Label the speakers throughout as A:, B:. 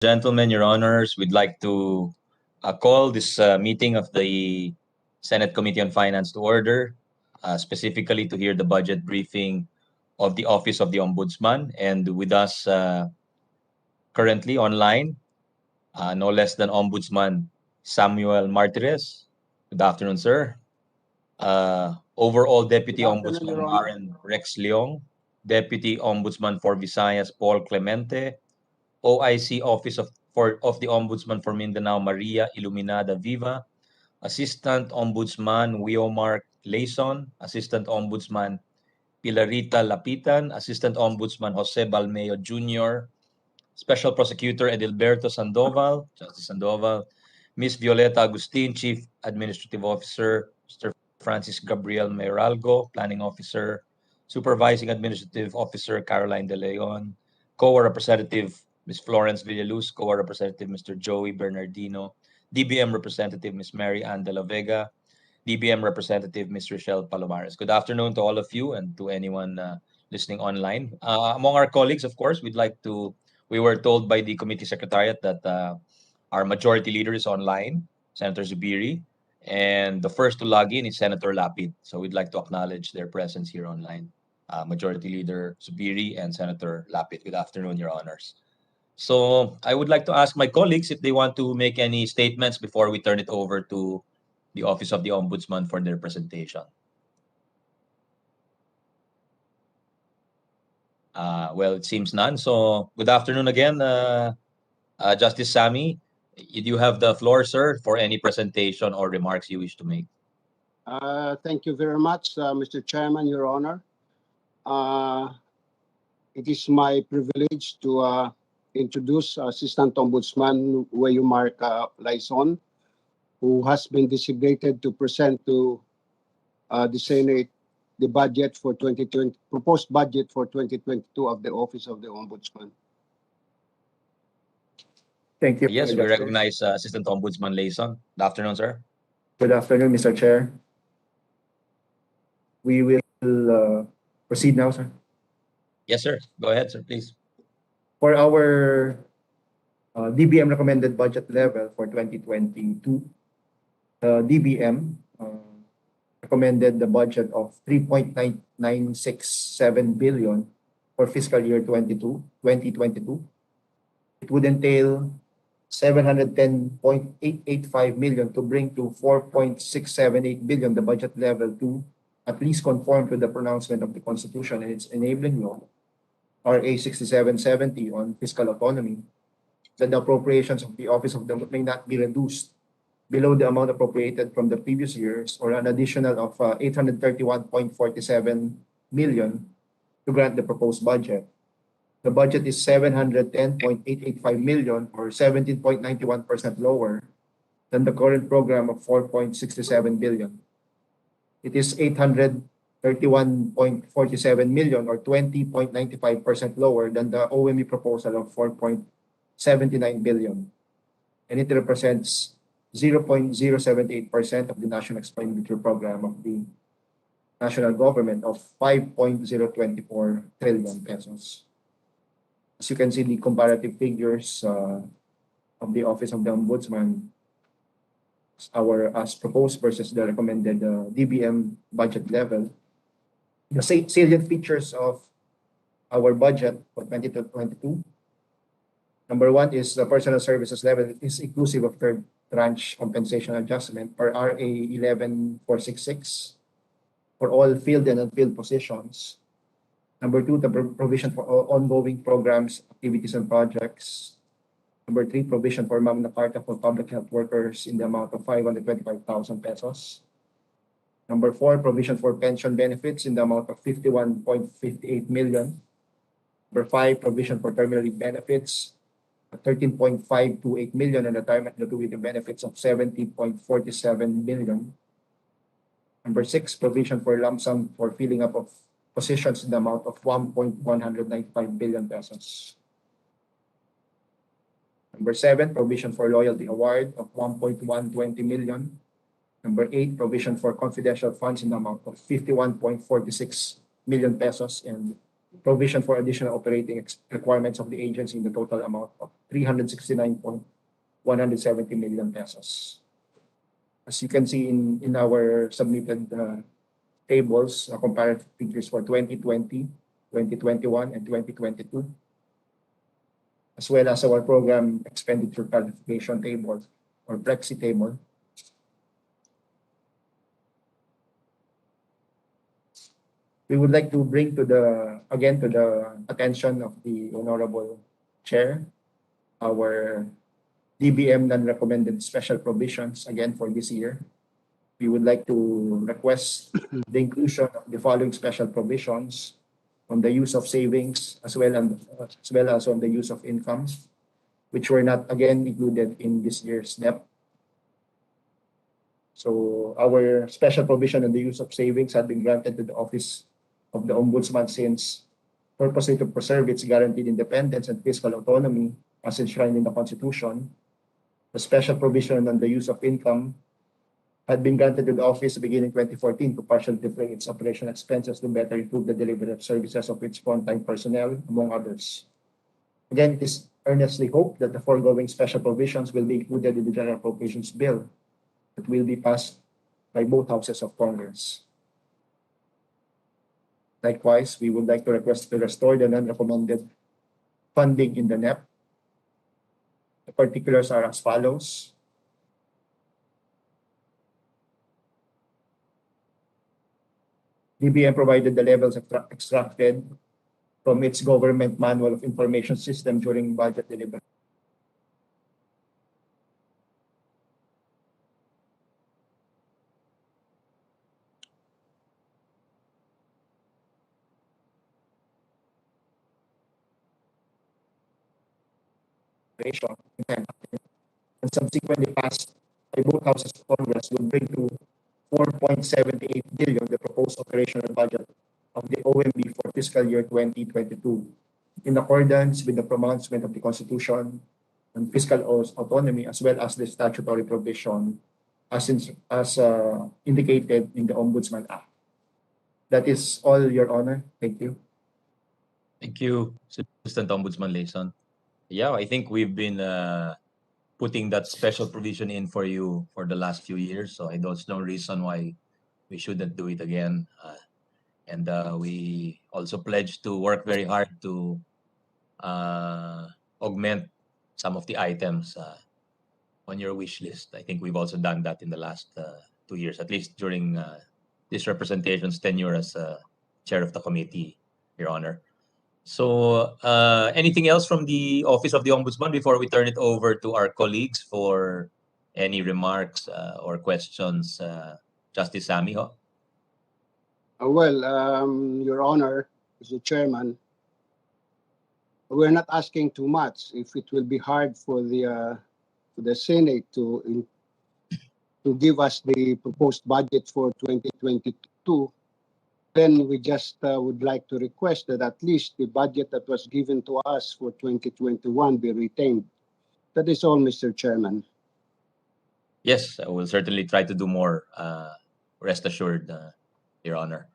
A: Gentlemen, Your Honors, we'd like to call this meeting of the Senate Committee on Finance to order, specifically to hear the budget briefing of the Office of the Ombudsman. And with us currently online, no less than Ombudsman Samuel Martires. Good afternoon, sir. Overall Deputy Ombudsman Maren Rex Leong, Deputy Ombudsman for Visayas Paul Clemente, OIC Office of the Ombudsman for Mindanao Maria Iluminada Viva, Assistant Ombudsman Wiomar Layson, Assistant Ombudsman Pilarita Lapitan, Assistant Ombudsman Jose Balmeo Jr., Special Prosecutor Edilberto Sandoval, Justice Sandoval, Ms. Violeta Agustin, Chief Administrative Officer, Mr. Francis Gabriel Meralgo, Planning Officer, Supervising Administrative Officer Caroline De Leon, COA Representative Ms. Florence Villaluz, COA Representative Mr. Joey Bernardino, DBM Representative Ms. Mary Ann De La Vega, DBM Representative Ms. Rochelle Palomares. Good afternoon to all of you and to anyone listening online. Among our colleagues, of course, we were told by the committee secretariat that our majority leader is online, Senator Zubiri, and the first to log in is Senator Lapid. So we'd like to acknowledge their presence here online. Majority Leader Zubiri and Senator Lapid. Good afternoon, Your Honors. So I would like to ask my colleagues if they want to make any statements before we turn it over to the Office of the Ombudsman for their presentation. Well, it seems none. So good afternoon again, Justice Sammy. You have the floor, sir, for any presentation or remarks you wish to make.
B: Thank you very much, Mr. Chairman, Your Honor. It is my privilege to introduce Assistant Ombudsman Weyumar Laison, who has been designated to present to the Senate the budget for 2020, proposed budget for 2022 of the Office of the Ombudsman.
C: Thank you.
A: Yes, we recognize Assistant Ombudsman Laison. Good afternoon, sir.
C: Good afternoon, Mr. Chair. We will proceed now, sir.
A: Yes, sir. Go ahead, sir, please.
C: For our DBM recommended budget level for 2022, the DBM recommended the budget of 3.967 billion for fiscal year 2022. It would entail 710.885 million to bring to 4.678 billion the budget level to at least conform to the pronouncement of the Constitution and its enabling law, RA 6770 on fiscal autonomy, that the appropriations of the Office of the may not be reduced below the amount appropriated from the previous years or an additional of 831.47 million to grant the proposed budget. The budget is 710.885 million or 17.91% lower than the current program of 4.67 billion. It is 831.47 million or 20.95% lower than the OME proposal of 4.79 billion. And it represents 0.078% of the national expenditure program of the national government of 5.024 trillion pesos. As you can see, the comparative figures of the Office of the Ombudsman as proposed versus the recommended DBM budget level. The salient features of our budget for 2022. Number one is the personal services level is inclusive of third tranche compensation adjustment or RA 11466 for all field and unfilled positions. Number two, the provision for ongoing programs, activities, and projects. Number three, provision for Magna Carta for public health workers in the amount of 525,000 pesos. Number four, provision for pension benefits in the amount of 51.58 million. Number five, provision for terminal leave benefits, 13.528 million, and retirement gratuity benefits of 70.47 million. Number six, provision for lump sum for filling up of positions in the amount of 1.195 billion pesos. Number seven, provision for loyalty award of 1.120 million. Number eight, provision for confidential funds in the amount of 51.46 million pesos. And provision for additional operating requirements of the agency in the total amount of 369.170 million pesos. As you can see in our submitted tables, comparative figures for 2020, 2021, and 2022, as well as our program expenditure classification table or Plexi table. We would like to bring to the attention of the Honorable Chair our DBM non-recommended special provisions again for this year. We would like to request the inclusion of the following special provisions on the use of savings as well as on the use of income, which were not again included in this year's NEP. So our special provision on the use of savings had been granted to the Office of the Ombudsman since purposely to preserve its guaranteed independence and fiscal autonomy as enshrined in the Constitution. The special provision on the use of income had been granted to the office beginning 2014 to partially defray its operational expenses to better improve the delivery of services of its frontline personnel, among others. Again, it is earnestly hoped that the foregoing special provisions will be included in the General Appropriations Bill that will be passed by both houses of Congress. Likewise, we would like to request to restore the non-recommended funding in the NEP. The particulars are as follows. DBM provided the levels extracted from its government manual of information system during budget deliberation. And subsequently passed by both houses of Congress will bring to 4.78 billion the proposed operational budget of the OMB for fiscal year 2022, in accordance with the pronouncement of the Constitution on fiscal autonomy as well as the statutory provision as indicated in the Ombudsman Act. That is all, Your Honor. Thank you.
A: Thank you, Assistant Ombudsman Layson. Yeah, I think we've been putting that special provision in for you for the last few years, so there's no reason why we shouldn't do it again. And we also pledge to work very hard to augment some of the items on your wish list. I think we've also done that in the last 2 years, at least during this representation's tenure as chair of the committee, Your Honor. So anything else from the Office of the Ombudsman before we turn it over to our colleagues for any remarks or questions? Justice Sammy, ho?
B: Well, Your Honor, as the chairman, we're not asking too much. If it will be hard for the Senate to give us the proposed budget for 2022, then we just would like to request that at least the budget that was given to us for 2021 be retained. That is all, Mr. Chairman.
A: Yes, I will certainly try to do more. Rest assured, Your Honor.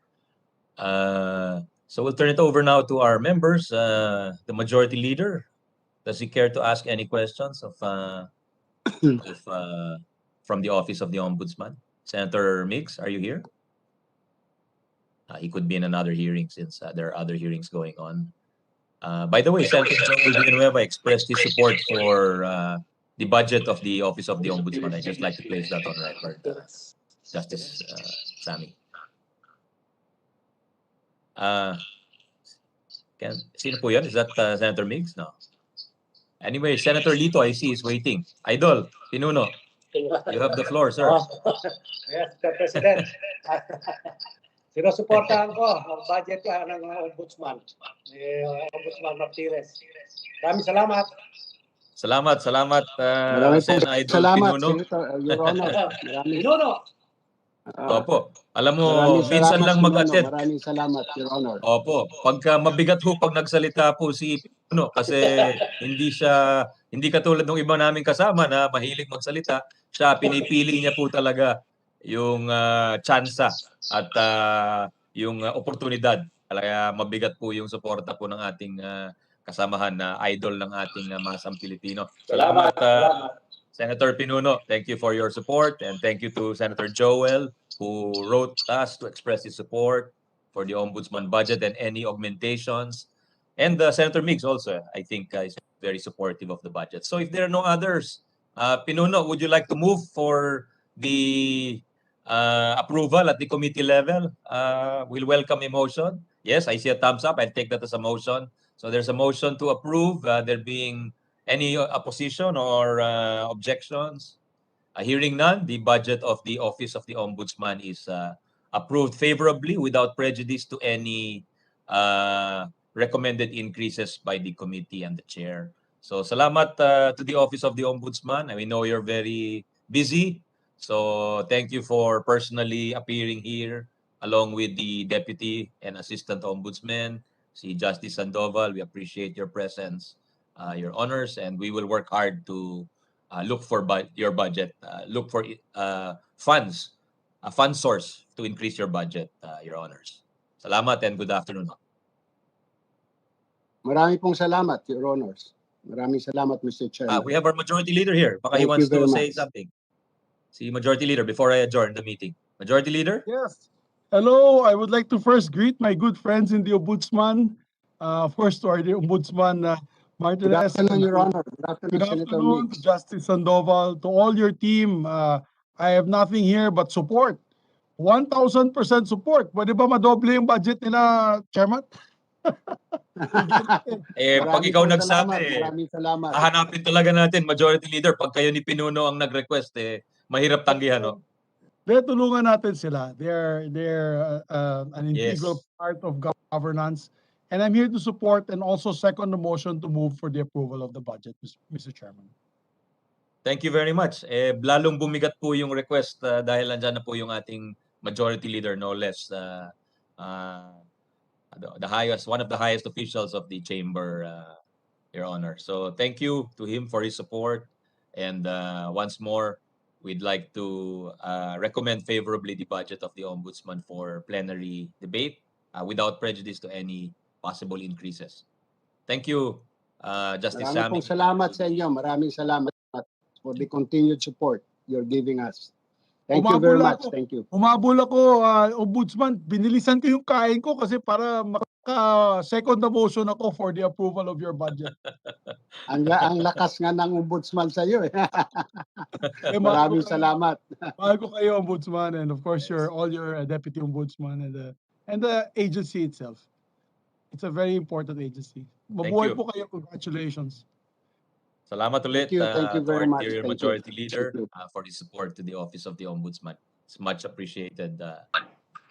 A: So we'll turn it over now to our members. The Majority Leader, does he care to ask any questions from the Office of the Ombudsman? Senator Mix, are you here? He could be in another hearing since there are other hearings going on. By the way, Senator Joel Villanueva expressed his support for the budget of the Office of the Ombudsman. I'd just like to place that on record, Justice Sammy. Sino po yun? Is that Senator Mix? No. Anyway, Senator Lito, I see, is waiting. Idol, Pinuno, you have the floor, sir.
D: Yes, Mr. President. Sinusuportahan ko ang budget ng Ombudsman, Ombudsman Martinez. Maraming salamat.
B: Salamat,
A: Sen. Idol
B: salamat,
A: Pinuno.
B: Senator, Your Honor.
D: Pinuno.
A: Opo. Alam mo,
B: Maraming
A: minsan lang mag-attend.
B: Maraming salamat, Your Honor.
A: Opo. Pagka mabigat ho pag nagsalita po si Pinuno kasi hindi katulad ng iba naming kasama na mahilig magsalita. Siya, pinipili niya po talaga yung tsansa at yung oportunidad Kaya mabigat po yung suporta po ng ating kasamahan na idol ng ating masang Pilipino. Salamat, Senator Pinuno. Thank you for your support, and thank you to Senator Joel, who wrote us to express his support for the Ombudsman budget and any augmentations. And Senator Miggs also, I think, is very supportive of the budget. So if there are no others, Pinuno, would you like to move for the approval at the committee level? We'll welcome a motion. Yes, I see a thumbs up. I'll take that as a motion. So there's a motion to approve. There being any opposition or objections? Hearing none, the budget of the Office of the Ombudsman is approved favorably without prejudice to any recommended increases by the committee and the chair. So salamat to the Office of the Ombudsman. We know you're very busy. So thank you for personally appearing here along with the Deputy and Assistant Ombudsman, si Justice Sandoval. We appreciate your presence, your honors, and we will work hard to look for your budget, look for funds, a fund source to increase your budget, your honors. Salamat and good afternoon.
B: Marami pong salamat, Your Honors. Maraming salamat, Mr. Chairman.
A: We have our Majority Leader here. Baka he
B: Thank
A: wants
B: you very
A: to say
B: much.
A: something. Si Majority Leader, before I adjourn the meeting. Majority Leader?
E: Yes. Hello. I would like to first greet my good friends in the Ombudsman. First to our Ombudsman
B: Good
E: Martinez.
B: afternoon, Your Honor. Good afternoon,
E: Good
B: Senator
E: afternoon to
B: Mix.
E: Justice Sandoval, to all your team. I have nothing here but support. 1,000% support. Pwede ba madoble yung budget nila, Chairman?
A: Pag ikaw
B: pong
A: nagsabi,
B: maraming salamat.
A: hahanapin talaga natin, Majority Leader. Pag kayo ni Pinuno ang nag-request, mahirap tanggihan, no?
E: Tulungan natin sila. They're an integral
A: Yes.
E: part of governance. And I'm here to support and also second the motion to move for the approval of the budget, Mr. Chairman.
A: Thank you very much. Lalong bumigat po yung request dahil andyan na po yung ating Majority Leader, no less. The highest, one of the highest officials of the chamber, Your Honor. So thank you to him for his support. And once more, we'd like to recommend favorably the budget of the Ombudsman for plenary debate without prejudice to any possible increases. Thank you, Justice
B: Maraming
A: Sammy.
B: pong salamat sa inyo. Maraming salamat for the continued support you're giving us. Thank you very much. Thank you.
E: Umabol ako, Ombudsman. Binilisan ko yung kain ko kasi para maka-second na motion ako for the approval of your budget.
B: Ang lakas nga ng Ombudsman sa iyo.
E: Maraming
B: salamat.
E: Mahal ko kayo, Ombudsman, and of course all your Deputy Ombudsman and the agency itself. It's a very important agency. Mabuhay po kayo. Congratulations.
A: Salamat ulit
B: Thank you very much.
A: dear
B: Thank
A: Majority
B: you.
A: Leader for the support to the Office of the Ombudsman. It's much appreciated,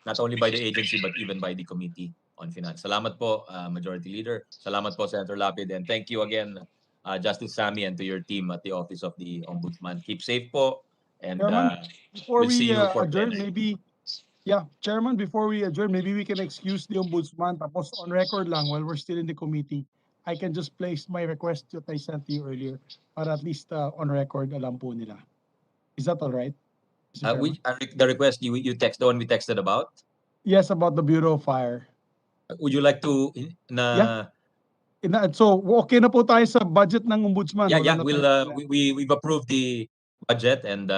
A: not only by the agency but even by the Committee on Finance. Salamat po, Majority Leader. Salamat po, Senator Lapid. And thank you again, Justice Sammy, and to your team at the Office of the Ombudsman. Keep safe po. And
E: Before
A: we'll see
E: we
A: you for
E: adjourn,
A: plenary.
E: Chairman, before we adjourn, maybe we can excuse the Ombudsman. Tapos on record lang, while we're still in the committee, I can just place my request that I sent to you earlier, para at least on record, alam po nila. Is that all right?
A: The request you text, the one we texted about?
E: Yes, about the Bureau of Fire.
A: Would you like to
E: So, okay na po tayo sa budget ng Ombudsman.
A: We've approved the budget and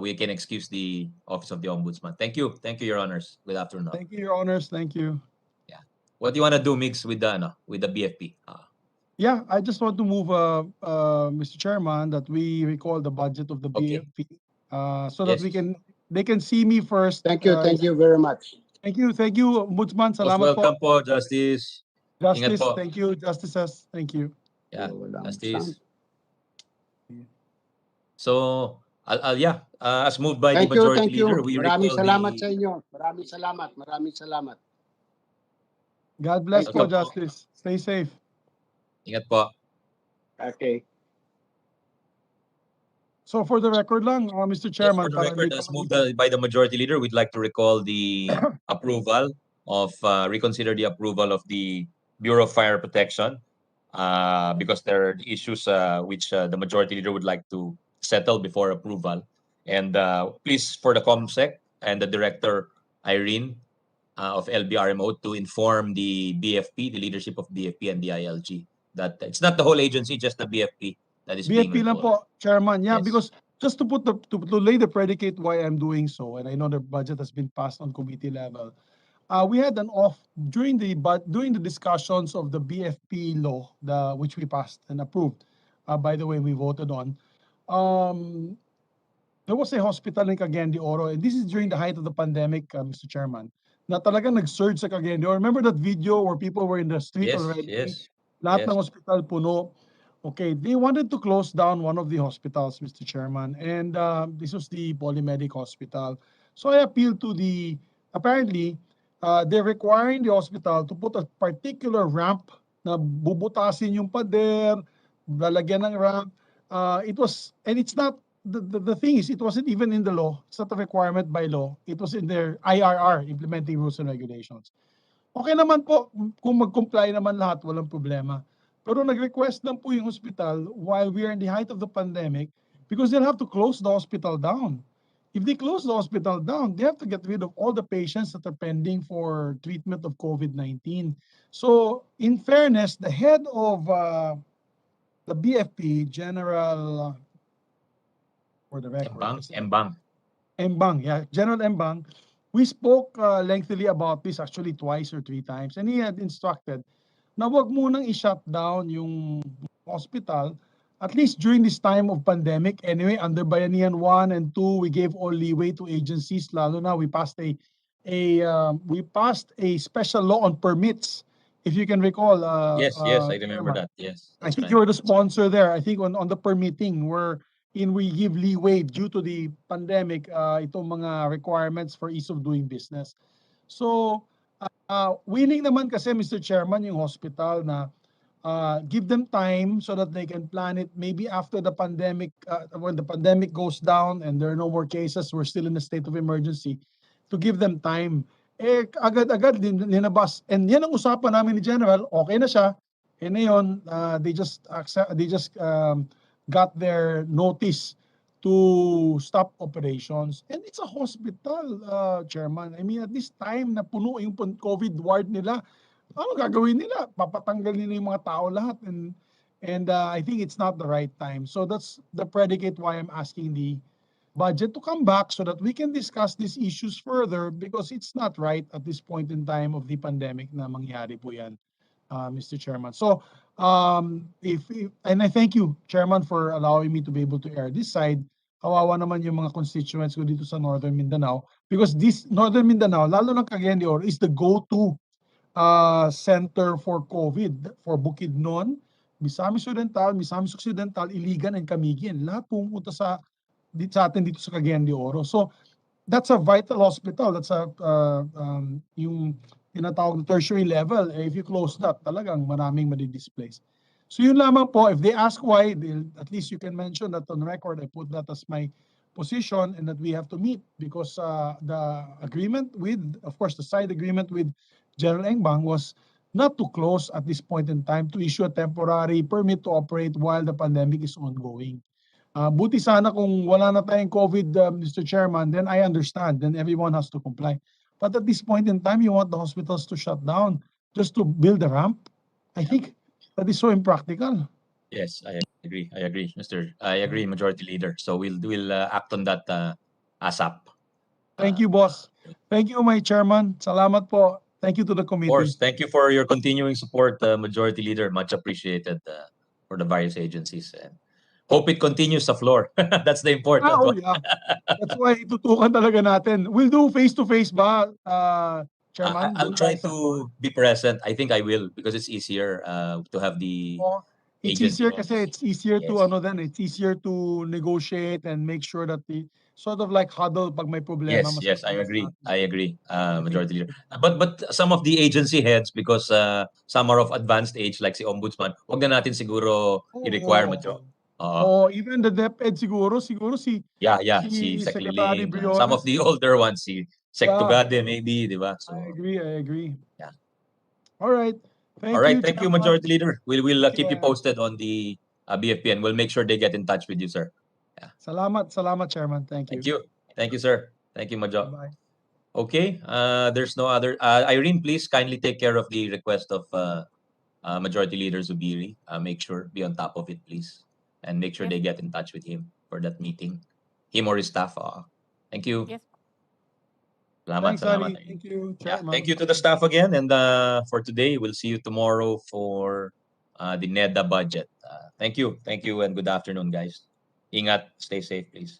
A: we can excuse the Office of the Ombudsman. Thank you, Your Honors. Good afternoon.
E: Thank you, Your Honors. Thank you.
A: What do you want to do, Mix, with the BFP?
E: I just want to move, Mr. Chairman, that we recall the budget of the BFP, so that they can see me first.
B: Thank you very much.
E: Thank you, Ombudsman.
A: Most
E: Salamat
A: welcome po, Justice. Ingat
E: Justice,
A: po.
E: thank you, Justices. Thank you.
A: Yeah,
B: Walang
A: Justice.
B: sound.
A: So, as moved by the Majority Leader, we
B: Maraming
A: recall
B: salamat
A: the...
B: sa inyo. Maraming salamat.
E: God bless
A: Thank
E: po,
A: you.
E: Justice. Stay safe.
A: Ingat po.
B: Okay.
E: So for the record lang, Mr. Chairman,
A: Yes, for the record, as moved by the Majority Leader, we'd like to recall the approval of, reconsider the approval of the Bureau of Fire Protection because there are issues which the Majority Leader would like to settle before approval. And please, for the COMSEC and the Director, Irene, of LBRMO to inform the BFP, the leadership of BFP and the ILG, that it's not the whole agency, just the BFP that is being
E: BFP lang
A: recalled.
E: po, Chairman. Yeah,
A: Yes.
E: because just to put to lay the predicate why I'm doing so, and I know the budget has been passed on committee level. We had an off during the discussions of the BFP law, which we passed and approved. By the way, we voted on. Um, there was a hospital in Cagayan de Oro, and this is during the height of the pandemic, Mr. Chairman, na talagang nag-surge sa Cagayan de Oro. Remember that video where people were in the street
A: Yes,
E: already?
A: yes,
E: Lahat
A: yes.
E: ng hospital puno. Okay, they wanted to close down one of the hospitals, Mr. Chairman, and this was the Polymedic Hospital. So I appealed to apparently, they're requiring the hospital to put a particular ramp na bubutasin yung pader, lalagyan ng ramp. And it's not, the thing is, it wasn't even in the law. It's not a requirement by law. It was in their IRR, Implementing Rules and Regulations. Okay naman po, kung mag-comply naman lahat, walang problema. Pero nag-request lang po yung hospital while we are in the height of the pandemic because they'll have to close the hospital down. If they close the hospital down, they have to get rid of all the patients that are pending for treatment of COVID-19. So, in fairness, the head of the BFP, General, for the record,
A: Embang.
E: yeah, General Embang, we spoke lengthily about this actually twice or three times, and he had instructed na wag munang i-shut down yung hospital, at least during this time of pandemic. Anyway, under Bayanihan 1 and 2, we gave all leeway to agencies, lalo na we passed a special law on permits. If you can recall,
A: Yes, I remember that. Yes,
E: I think
A: right.
E: you were the sponsor there. I think on the permitting wherein we give leeway due to the pandemic, itong mga requirements for ease of doing business. So, willing naman kasi, Mr. Chairman, yung hospital na give them time so that they can plan it maybe after the pandemic, when the pandemic goes down and there are no more cases, we're still in a state of emergency, to give them time. Agad-agad linabas. And yan ang usapan namin ni General, okay na siya. And ngayon, they just got their notice to stop operations. And it's a hospital, Chairman. I mean, at this time na puno yung COVID ward nila, ano gagawin nila? Papatanggal nila yung mga tao lahat. And I think it's not the right time. So that's the predicate why I'm asking the budget to come back so that we can discuss these issues further, because it's not right at this point in time of the pandemic na mangyari po yan, Mr. Chairman. So, and I thank you, Chairman, for allowing me to be able to air this side. Kawawa naman yung mga constituents ko dito sa Northern Mindanao, because this Northern Mindanao, lalo ng Cagayan de Oro, is the go-to center for COVID, for Bukidnon, Misamis Oriental, Misamis Occidental, Iligan, and Camiguin. Lahat pumunta sa atin dito sa Cagayan de Oro. So, that's a vital hospital. That's yung tinatawag na tertiary level. If you close that, talagang maraming madi-displace. So yun lamang po, if they ask why, at least you can mention that on record. I put that as my position and that we have to meet, because the agreement with, of course, the side agreement with General Engbang was not to close at this point in time, to issue a temporary permit to operate while the pandemic is ongoing. Buti sana kung wala na tayong COVID, Mr. Chairman, then I understand, then everyone has to comply. But at this point in time, you want the hospitals to shut down just to build a ramp? I think that is so impractical.
A: Yes, I agree. I agree, Majority Leader. So we'll act on that ASAP.
E: Thank you, boss. Thank you, my chairman. Salamat po. Thank you to the committee.
A: Of course, thank you for your continuing support, Majority Leader. Much appreciated for the various agencies. And hope it continues sa floor. That's the important one.
E: Yeah. That's why itutukan talaga natin. We'll do face-to-face ba, Chairman?
A: I'll try to be present. I think I will, because it's easier to have the
E: it's
A: agency
E: easier kasi
A: office.
E: it's easier to
A: Yes.
E: it's easier to negotiate and make sure that the sort of like huddle pag may problema.
A: Yes, I agree. Majority Leader. But some of the agency heads, because some are of advanced age, like si Ombudsman, wag na natin siguro i-require
E: Even the DepEd siguro si
A: si Sec.
E: Secretary
A: Liling,
E: Briones.
A: some of the older ones, si Sec. Tugade maybe, di ba? So,
E: I agree.
A: Yeah.
E: All right.
A: Thank you, Majority Leader. We'll keep you
E: Yeah.
A: posted on the BFP, and we'll make sure they get in touch with you, sir.
E: Salamat, Chairman. Thank you.
A: Thank you, sir. Thank you, Major.
E: Bye.
A: Okay, there's no other. Irene, please kindly take care of the request of Majority Leader Zubiri. Make sure, be on top of it, please. And make sure
F: Yes.
A: they get in touch with him for that meeting. Him or his staff. Thank you.
F: Yes.
A: Salamat,
E: Thanks,
A: salamat.
E: Ali. Thank you,
A: Yeah,
E: Chairman.
A: thank you to the staff again. And for today, we'll see you tomorrow for the NEDA budget. Thank you, and good afternoon, guys. Ingat, stay safe, please.